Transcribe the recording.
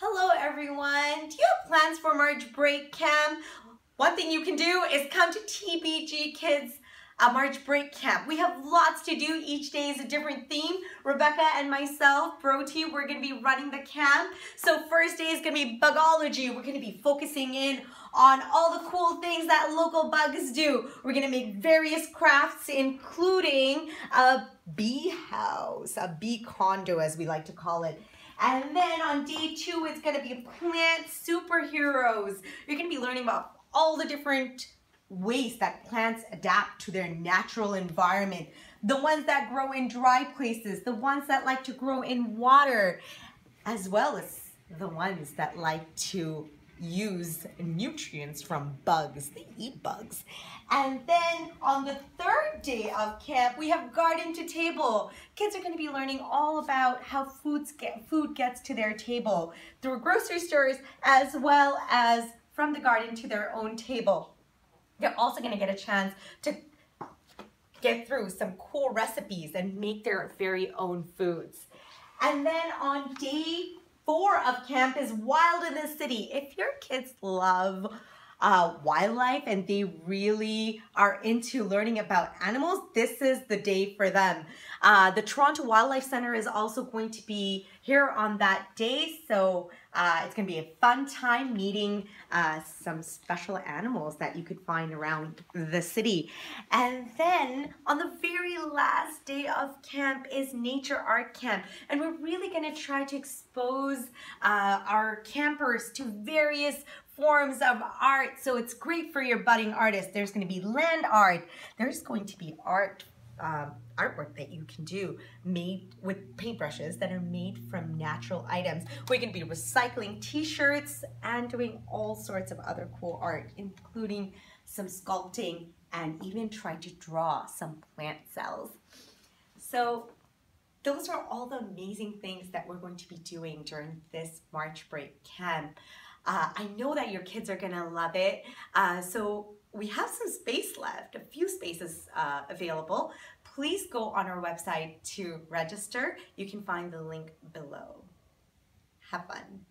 Hello everyone! Do you have plans for March break camp? One thing you can do is come to TBG Kids March break camp. We have lots to do. Each day is a different theme. Rebecca and myself, Broti, we're going to be running the camp. So first day is going to be bugology. We're going to be focusing in on all the cool things that local bugs do. We're going to make various crafts, including a bee house, a bee condo as we like to call it. And then on day 2, it's going to be plant superheroes. You're going to be learning about all the different ways that plants adapt to their natural environment. The ones that grow in dry places, the ones that like to grow in water, as well as the ones that like to use nutrients from bugs. They eat bugs. And then on the 3rd day of camp, we have garden to table. Kids are going to be learning all about how food gets to their table through grocery stores as well as from the garden to their own table. They're also going to get a chance to get through some cool recipes and make their very own foods. And then on day 4 of camp is Wild in the City. If your kids love wildlife and they really are into learning about animals, this is the day for them. The Toronto Wildlife Centre is also going to be here on that day, so it's going to be a fun time meeting some special animals that you could find around the city. And then on the very last day of camp is Nature Art Camp, and we're really going to try to expose our campers to various forms of art. So it's great for your budding artists. There's going to be land art. There's going to be artwork that you can do made with paintbrushes that are made from natural items. We're going to be recycling t-shirts and doing all sorts of other cool art, including some sculpting and even trying to draw some plant cells. So those are all the amazing things that we're going to be doing during this March break camp. I know that your kids are going to love it. So we have some space left, a few spaces available. Please go on our website to register. You can find the link below. Have fun.